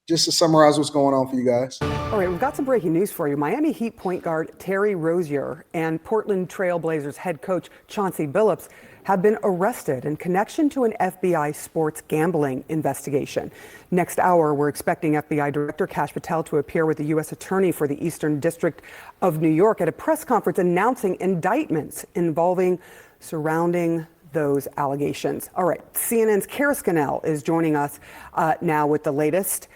just to summarize what's going on for you guys. All right, we've got some breaking news for you. Miami Heat point guard Terry Rozier and Portland Trail Blazers head coach Chauncey Billups have been arrested in connection to an FBI sports gambling investigation. Next hour, we're expecting FBI Director Kash Patel to appear with the U.S. Attorney for the Eastern District of New York at a press conference announcing indictments surrounding those allegations. All right, CNN's Kara Scannell is joining us now with the latest.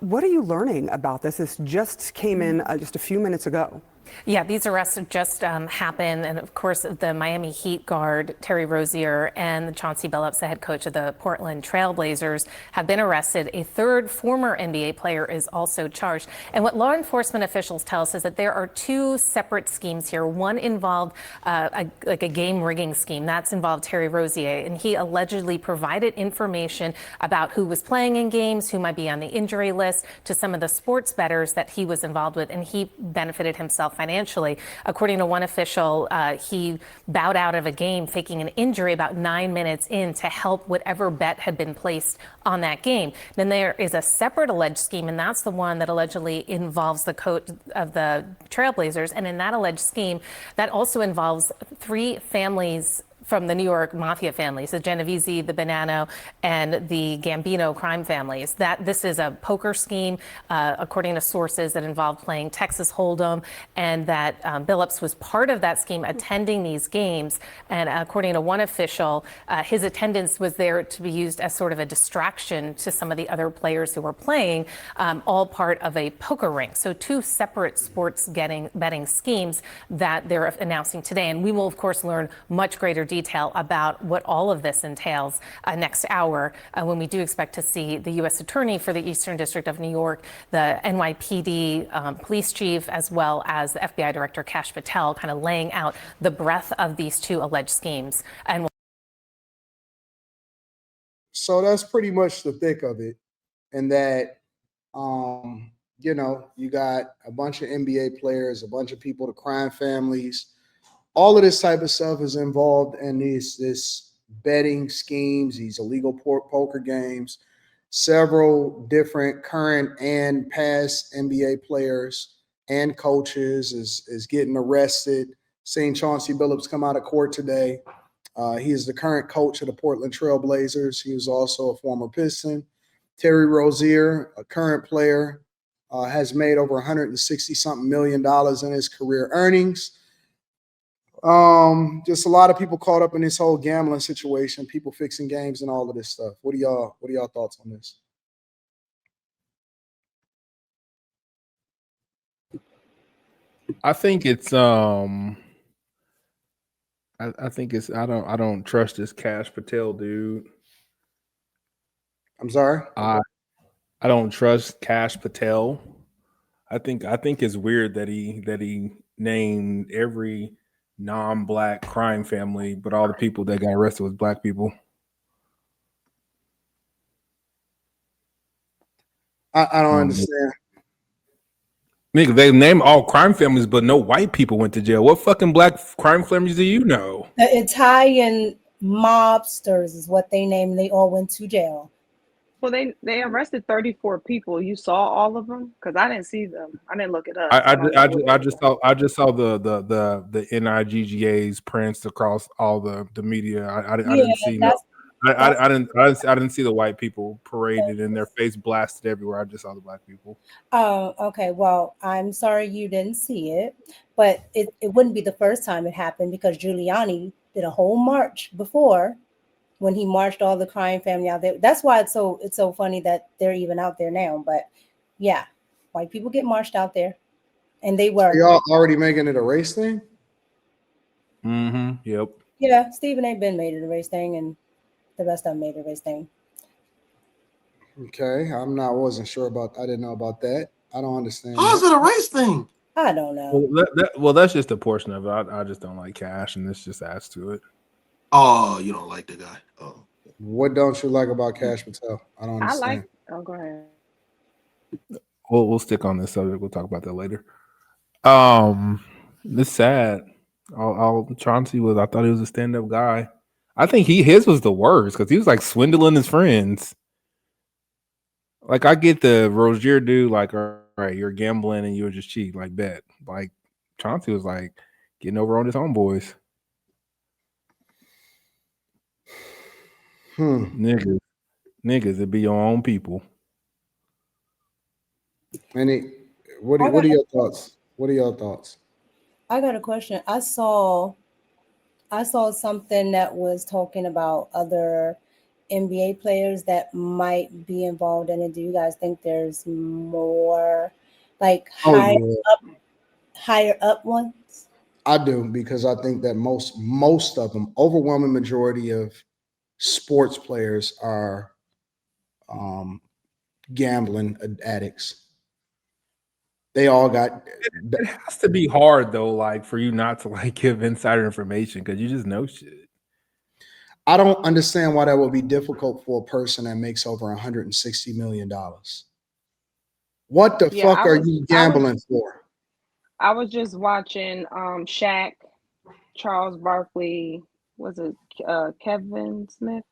What are you learning about this? This just came in just a few minutes ago. Yeah, these arrests just happened. And of course, the Miami Heat guard, Terry Rozier, and Chauncey Billups, the head coach of the Portland Trail Blazers, have been arrested. A third former NBA player is also charged. And what law enforcement officials tell us is that there are two separate schemes here. One involved a game rigging scheme. That's involved Terry Rozier. And he allegedly provided information about who was playing in games, who might be on the injury list, to some of the sports bettors that he was involved with. And he benefited himself financially. According to one official, he bowed out of a game faking an injury about 9 minutes in to help whatever bet had been placed on that game. Then there is a separate alleged scheme, and that's the one that allegedly involves the coach of the Trailblazers. And in that alleged scheme, that also involves three families from the New York Mafia families, the Genovese, the Bonanno, and the Gambino crime families. That this is a poker scheme, according to sources, that involved playing Texas Hold'em, and that Billups was part of that scheme, attending these games. And according to one official, his attendance was there to be used as sort of a distraction to some of the other players who were playing, all part of a poker ring. So two separate sports betting schemes that they're announcing today. And we will, of course, learn much greater detail about what all of this entails next hour, when we do expect to see the U.S. Attorney for the Eastern District of New York, the NYPD police chief, as well as the FBI Director Kash Patel, kind of laying out the breadth of these two alleged schemes. And So that's pretty much the thick of it. And that, you got a bunch of NBA players, a bunch of people, the crime families, all of this type of stuff is involved in this betting schemes, these illegal poker games. Several different current and past NBA players and coaches is getting arrested. Seeing Chauncey Billups come out of court today. He is the current coach of the Portland Trail Blazers. He was also a former Piston. Terry Rozier, a current player, has made over 160-something million dollars in his career earnings. Just a lot of people caught up in this whole gambling situation, people fixing games and all of this stuff. What are y'all thoughts on this? I think it's I think it's I don't trust this Kash Patel dude. I'm sorry? I don't trust Kash Patel. I think it's weird that he named every non-black crime family, but all the people that got arrested was black people. I don't understand. Nigga, they name all crime families, but no white people went to jail. What fucking black crime families do you know? The Italian mobsters is what they named. They all went to jail. Well, they arrested 34 people. You saw all of them? Because I didn't see them. I didn't look it up. I just saw the NIGGA's prints across all the media. I didn't see no. I didn't see the white people paraded and their face blasted everywhere. I just saw the black people. Oh, okay. Well, I'm sorry you didn't see it, but it wouldn't be the first time it happened because Giuliani did a whole march before when he marched all the crime family out there. That's why it's so funny that they're even out there now. But yeah, white people get marched out there, and they were. So y'all already making it a race thing? Mm-hmm. Yep. Yeah, Stephen A. Ben made it a race thing, and the rest of them made it a race thing. Okay, wasn't sure about. I didn't know about that. I don't understand. How is it a race thing? I don't know. Well, that's just a portion of it. I just don't like Kash, and this just adds to it. Oh, you don't like the guy. Oh, what don't you like about Kash Patel? I don't understand. Oh, go ahead. We'll stick on this subject. We'll talk about that later. It's sad. All Chauncey was. I thought he was a stand-up guy. I think his was the worst because he was like swindling his friends. Like I get the Rozier dude, like, all right, you're gambling and you were just cheat, like bet. Like Chauncey was like getting over on his homeboys. Niggas, it be your own people. What are your thoughts? What are your thoughts? I got a question. I saw something that was talking about other NBA players that might be involved in it. Do you guys think there's more like higher up ones? I do, because I think that most of them, overwhelming majority of sports players are gambling addicts. They all got. It has to be hard though, like for you not to like give insider information because you just know shit. I don't understand why that would be difficult for a person that makes over $160 million. What the fuck are you gambling for? I was just watching Shaq, Charles Barkley, was it Kevin Smith?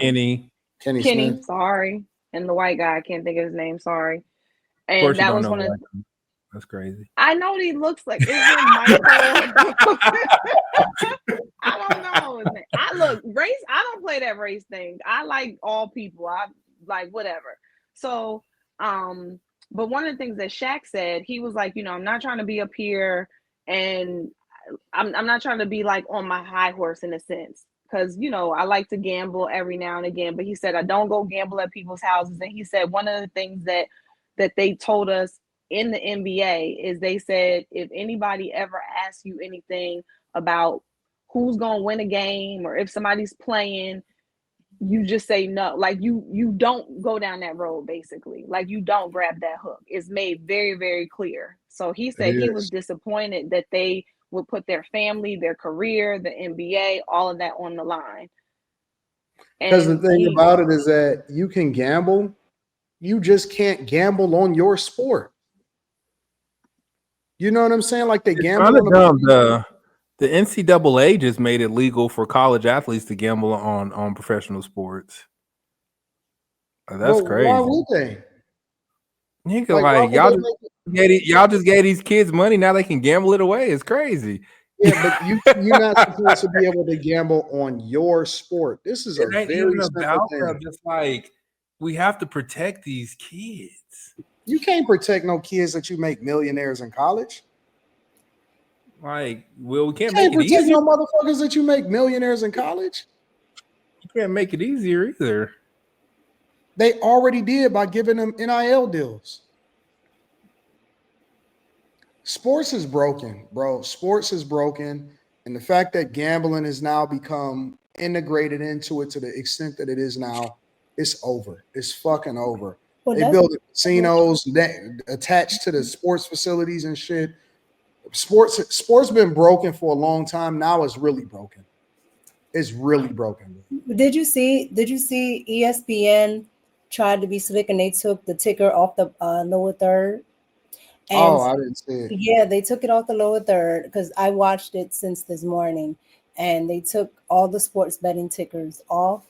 Kenny Smith. Sorry. And the white guy, I can't think of his name, sorry. Of course, And you that don't was know one of that's crazy. I know what he looks like. Is it Michael? I don't know. I look race. I don't play that race thing. I like all people. I like whatever. So, but one of the things that Shaq said, he was like, I'm not trying to be up here, and I'm not trying to be like on my high horse in a sense, because I like to gamble every now and again. But he said I don't go gamble at people's houses, and he said one of the things that they told us in the NBA is they said if anybody ever asks you anything about who's gonna win a game or if somebody's playing, you just say no. Like you don't go down that road, basically. Like you don't grab that hook. It's made very, very clear. So he said he was disappointed that they would put their family, their career, the NBA, all of that on the line. Because the thing about it is that you can gamble, you just can't gamble on your sport. You know what I'm saying? Like they gamble on the NCAA just made it legal for college athletes to gamble on professional sports. That's crazy. Why would they? Nigga, like y'all just gave these kids money. Now they can gamble it away. It's crazy. Yeah, but you're not supposed to be able to gamble on your sport. This is a very simple thing. Just like we have to protect these kids. You can't protect no kids that you make millionaires in college. Like, well, we can't make it easier. No motherfuckers that you make millionaires in college. You can't make it easier either. They already did by giving them NIL deals. Sports is broken, bro. Sports is broken. And the fact that gambling has now become integrated into it to the extent that it is now, it's over. It's fucking over. Well, they build casinos that attached to the sports facilities and shit. Sports been broken for a long time. Now it's really broken. It's really broken. Did you see ESPN tried to be slick and they took the ticker off the lower third? And I didn't see it. Yeah, they took it off the lower third because I watched it since this morning, and they took all the sports betting tickers off,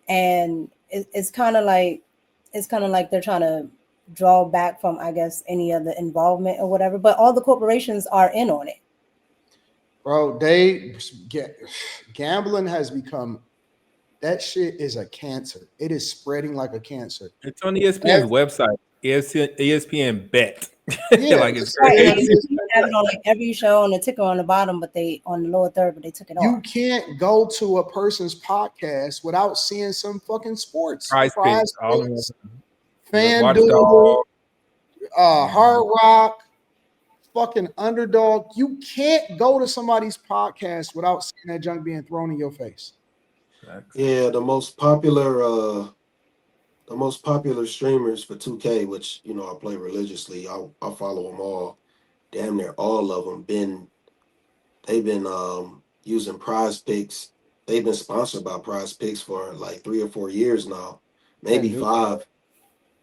and it's kind of like they're trying to draw back from, I guess, any of the involvement or whatever. But all the corporations are in on it. Bro, gambling has become, that shit is a cancer. It is spreading like a cancer. It's on ESPN's website. ESPN Bet. Yeah, like it's crazy. They have it on like every show on the ticker on the bottom, but they on the lower third, but they took it off. You can't go to a person's podcast without seeing some fucking sports. Prize Picks, FanDuel, Hard Rock, fucking Underdog. You can't go to somebody's podcast without seeing that junk being thrown in your face. Yeah, the most popular streamers for 2K, which I play religiously. I follow them all. Damn near all of them they've been using Prize Picks. They've been sponsored by Prize Picks for like 3 or 4 years now, maybe 5.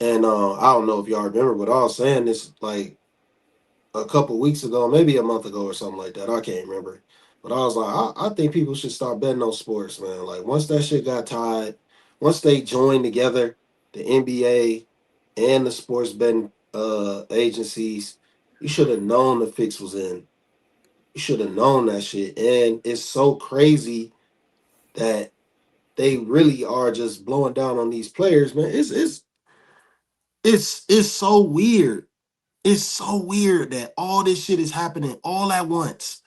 And I don't know if y'all remember, but I was saying this like a couple weeks ago, maybe a month ago or something like that. I can't remember. But I was like, I think people should start betting on sports, man. Like once that shit got tied, once they joined together, the NBA and the sports betting agencies, you should have known the fix was in. You should have known that shit. And it's so crazy that they really are just blowing down on these players, man. It's so weird. It's so weird that all this shit is happening all at once.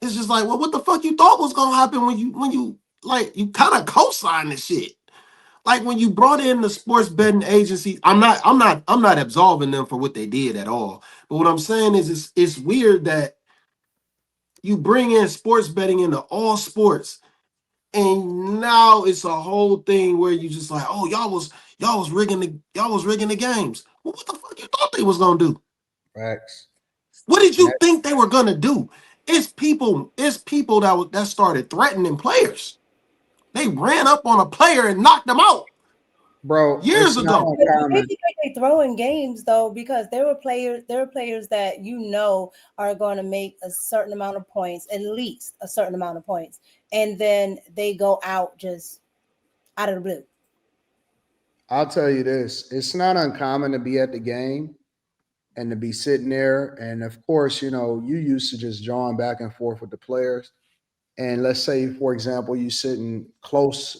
It's just like, well, what the fuck you thought was gonna happen when you like you kind of co-signed the shit. Like when you brought in the sports betting agency, I'm not absolving them for what they did at all. But what I'm saying is it's weird that you bring in sports betting into all sports, and now it's a whole thing where you just like, oh, y'all was rigging the games. Well, what the fuck you thought they was gonna do? Facts. What did And you think they were gonna do? It's people that started threatening players. They ran up on a player and knocked them out bro, years it's not ago. uncommon. They throw in games though, because there were players that are going to make a certain amount of points, at least a certain amount of points, and then they go out just out of the blue. I'll tell you this: it's not uncommon to be at the game and to be sitting there, and of course, you used to just jawing back and forth with the players. And let's say, for example, you sitting close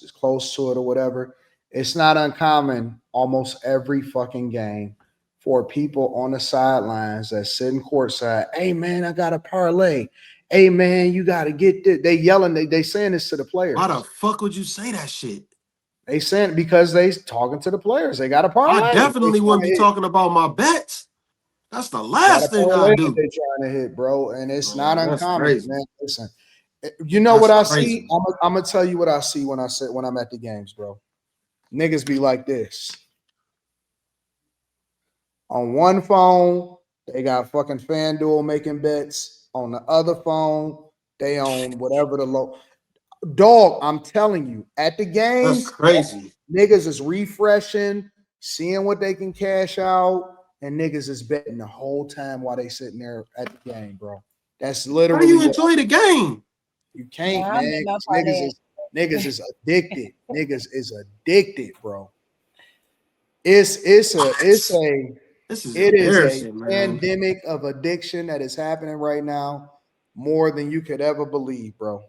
to it or whatever. It's not uncommon almost every fucking game for people on the sidelines that sitting courtside. Hey man, I got a parlay. Hey man, you got to get this. They yelling. They saying this to the Why the players. fuck would you say that shit? They saying because they talking to the players. They got a I parlay. They definitely trying wouldn't to be hit. talking about my bets. That's the Got a last thing I parlay that do. they trying to hit, bro. And it's not Man, that's uncommon, crazy. man. Listen, you know what That's I see? crazy. I'm gonna tell you what I see when I'm at the games, bro. Niggas be like this. On one phone, they got fucking FanDuel making bets. On the other phone, they own whatever the low dog. I'm telling you, at the That's games, crazy. niggas is refreshing, seeing what they can cash out, and niggas is betting the whole time while they sitting there at the game, bro. That's How do literally you what enjoy the game? you Yeah, can't, I made man. my 'Cause parlay. Niggas is addicted. Niggas is addicted, bro. It This is is a embarrassing, man. pandemic of addiction that is happening right now more than you could ever believe, bro.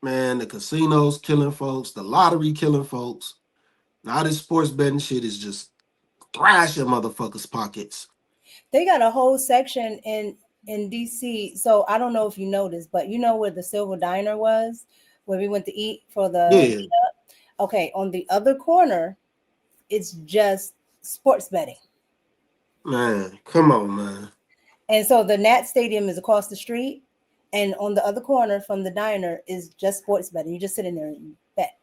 Man, the casinos killing folks, the lottery killing folks. Now this sports betting shit is just thrashing motherfuckers' pockets. They got a whole section in DC. So I don't know if you noticed, but you know where the Silver Diner was, where we went to eat for the Yeah, meetup? Okay, on the other corner, it's just sports betting. man. Come on, man. And so the Nat Stadium is across the street, and on the other corner from the diner is just sports betting. You just sit in there and bet.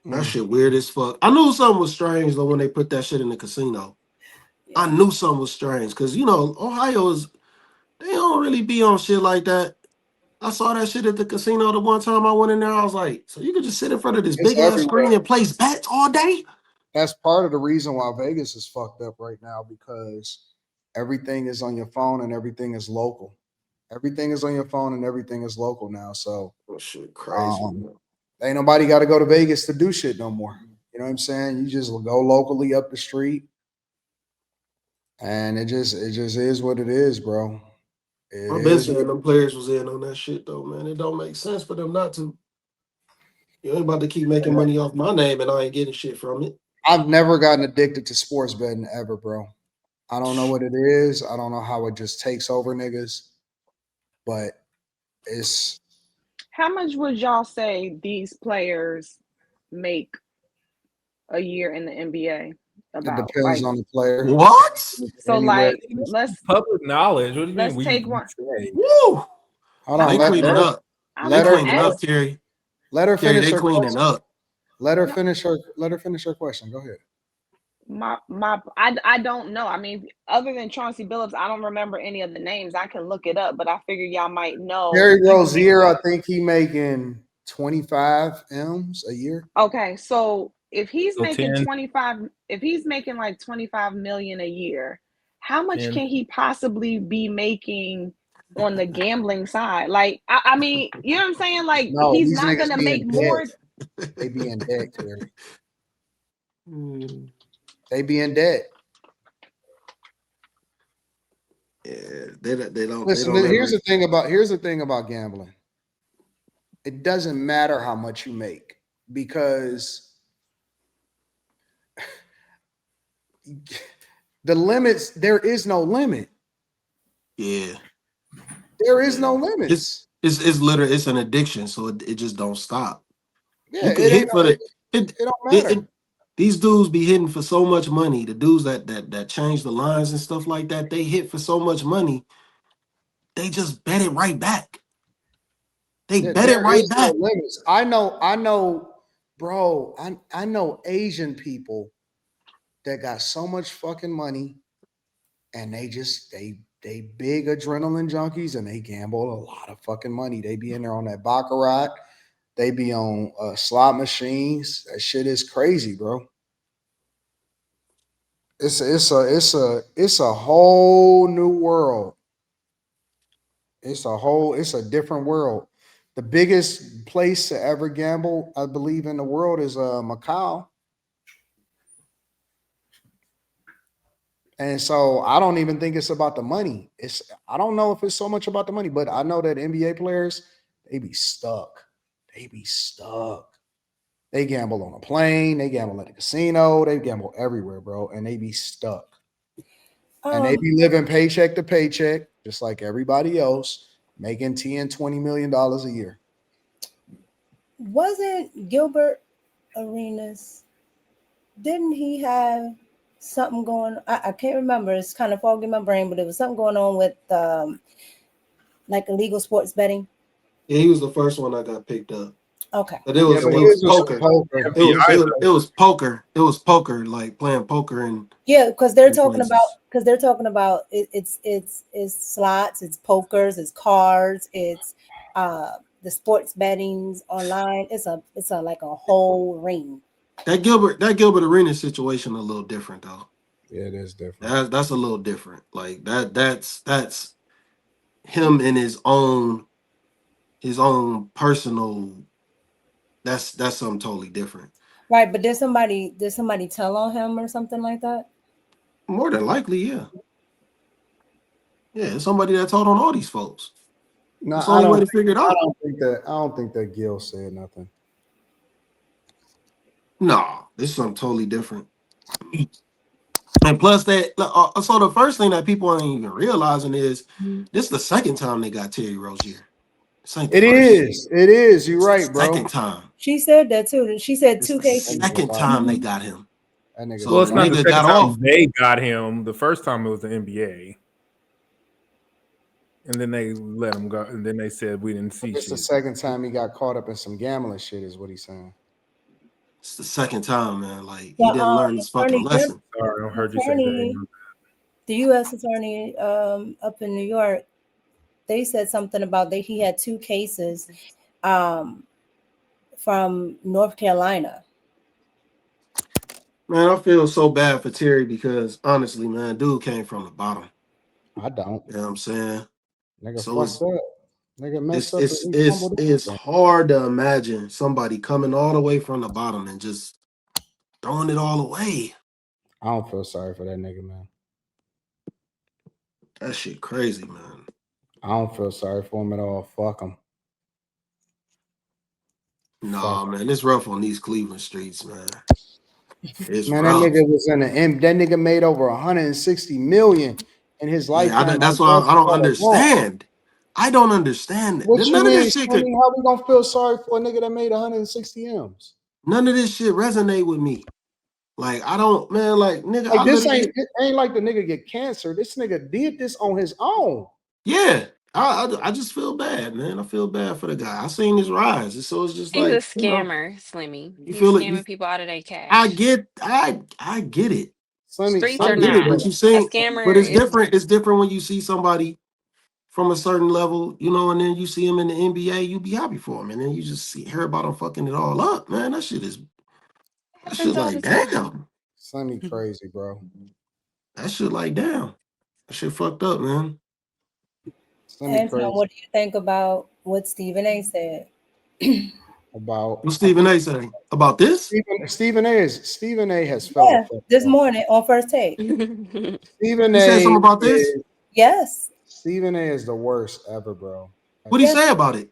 That Mm. shit weird as fuck. I knew something was strange though when they put that shit in the casino. I Yeah. knew something was strange because Ohio is they don't really be on shit like that. I saw that shit at the casino the one time I went in there. I was like, so you could just sit in front of this It's big ass everywhere. screen and place bets all day? That's part of the reason why Vegas is fucked up right now because everything is on your phone and everything is local. Everything is on your phone and everything is local now. So Oh shit, crazy. um, ain't nobody got to go to Vegas to do shit no more. You know what I'm saying? You just go locally up the street, and it just is what it is, bro. It I've been is. saying them players was in on that shit though, man. It don't make sense for them not to. You ain't about to keep making money off my name and I ain't getting shit from it. I've never gotten addicted to sports betting ever, bro. I don't know what it is. I don't know how it just takes over niggas, but it's How much would y'all say these players make a year in the NBA? it About depends like, on the player. What? so Anywhere. like let's Public knowledge. What do you mean let's we take one. say? Woo! Hold I, on, They I cleaning mean, up. I'm They let just her cleaning let, up, asking. Kerry. let her Kerry, finish they her cleaning question. up. No, Let her finish her question. Go ahead. I don't know. I mean, other than Chauncey Billups, I don't remember any of the names. I can look it up, but I figure y'all might know Terry people names. Rozier, I think he making 25 M's a year. Okay, so if he's So making 10, 25, if he's making like 25 million a year, how much 10. can he possibly be making on the gambling side? Like, I mean, you know what I'm saying? Like, No, he's these not niggas gonna be in make debt. more. They be in debt, Terry. They be in debt. Yeah, they don't. Listen, They don't here's ever. the thing about gambling. It doesn't matter how much you make because the limits, there is no limit. Yeah, There is no it's limits. it's literally it's an addiction, so it just don't stop. Yeah, You could hit for it, the it, it don't it, matter. it these dudes be hitting for so much money. The dudes that change the lines and stuff like that, they hit for so much money, they just bet it right back. They bet it There right is no back. limits. I know, bro. I know Asian people that got so much fucking money and they big adrenaline junkies and they gamble a lot of fucking money. They be in there on that baccarat. They be on slot machines. That shit is crazy, bro. It's a whole new world. It's a different world. The biggest place to ever gamble, I believe, in the world is Macau. And so I don't even think it's about the money. I don't know if it's so much about the money, but I know that NBA players, they be stuck. They be stuck. They gamble on a plane, they gamble at the casino, they gamble everywhere, bro, and they be stuck. And they be living paycheck to paycheck, just like everybody else, making 10, $20 million a year. Wasn't Gilbert Arenas? Didn't he have something going? I can't remember. It's kind of foggy in my brain, but it was something going on with like illegal sports betting. Yeah, he was the first one I got picked up. Okay. But Yeah, but it his was was poker. poker. It was poker. It was poker, like playing poker and Yeah, because they're talking places. about it's slots, it's pokers, it's cards, it's the sports bettings online. It's a like a whole ring. That Gilbert Arenas situation a little different though. Yeah, it is different. That's a little different. Like that's him in his own personal. That's something totally different. Right, but did somebody tell on him or something like that? More than likely, yeah. Yeah, it's somebody that told on all these folks. No, It's the only way to figure it out. I don't think that Gil said nothing. No, this is something totally different. And plus that, so the first thing that people aren't even realizing is this is the second time they got Terry Rozier. It is. You're right, bro. Second time. She said that too. She said It's two the cases. second time they got him. That nigga. So Well, it's the not the nigga second got time off. they got him. The first time it was the NBA. And then they let him go. And then they said we didn't see It's the shit. second time he got caught up in some gambling shit, is what he's saying. It's the second time, man. Like The he didn't learn his fucking lesson. Sorry, I heard you say that. The U.S. attorney up in New York, they said something about that he had two cases from North Carolina. Man, I feel so bad for Terry because honestly, man, dude came from the bottom. I don't. You know what I'm saying? Nigga So fucked up. Nigga messed up. it's hard to imagine somebody coming all the way from the bottom and just throwing it all away. I don't feel sorry for that nigga, man. That shit crazy, man. I don't feel sorry for him at all. Fuck him. Nah, man, it's rough on these Cleveland streets, man. It's man, rough. that nigga was in the end. That nigga made over 160 million in his lifetime. Yeah, that's why I don't understand. I don't understand it. What you None of mean? this shit How we gonna feel sorry for a nigga that made 160 M's? None of this shit resonate with me. Like I don't, man. Like nigga, like this ain't like the nigga get cancer. This nigga did this on his own. Yeah, I just feel bad, man. I feel bad for the guy. I seen his rise, so it's just He's like a scammer, Slimmy. He's feel scamming people out of their cash. I get it. Streets I are get it, not. but you see, A scammer but it's is different. It's different when you see somebody from a certain level, you know, and then you see him in the NBA, you be happy for him, and then you just hear about him fucking it all up, man. That shit happens all like the time. damn. Slimmy crazy, bro. That shit like damn. That shit fucked up, man. Anton, what do you think about what Stephen A said? about What Stephen A. saying about this? Stephen A. has Yeah, felt this morning on First Take. Stephen He said A. something about this. is Yes. Stephen A. is the worst ever, bro. What did he Yes. say about it?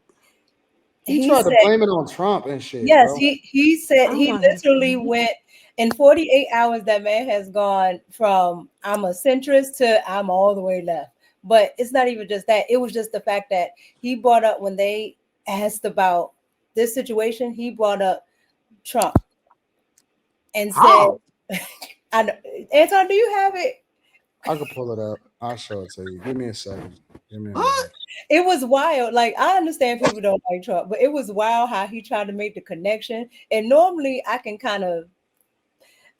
He He tried to said, blame it on Trump and shit, yes, bro. he said Oh he my. literally went in 48 hours. That man has gone from I'm a centrist to I'm all the way left. But it's not even just that. It was just the fact that he brought up when they asked about this situation, he brought up Trump and said, How? I know, Anton, do you have it? I could pull it up. I'll show it to you. Give me a second. Give me a What? minute. It was wild. Like, I understand people don't like Trump, but it was wild how he tried to make the connection. And normally I can kind of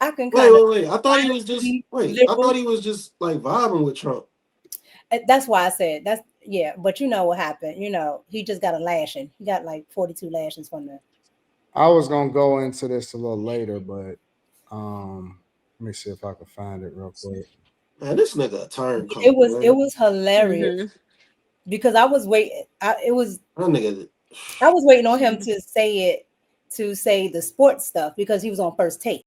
Wait. I thought he was just be I thought liberal. he was just like vibing with Trump. That's why I said that's yeah, but you know what happened. You know, he just got a lashing. He got like 42 lashings from the I was gonna go into this a little later, but let me see if I can find it real quick. Man, this nigga a turncoat. it Man. was hilarious because I was waiting. That nigga. I was waiting on him to say the sports stuff because he was on First Take.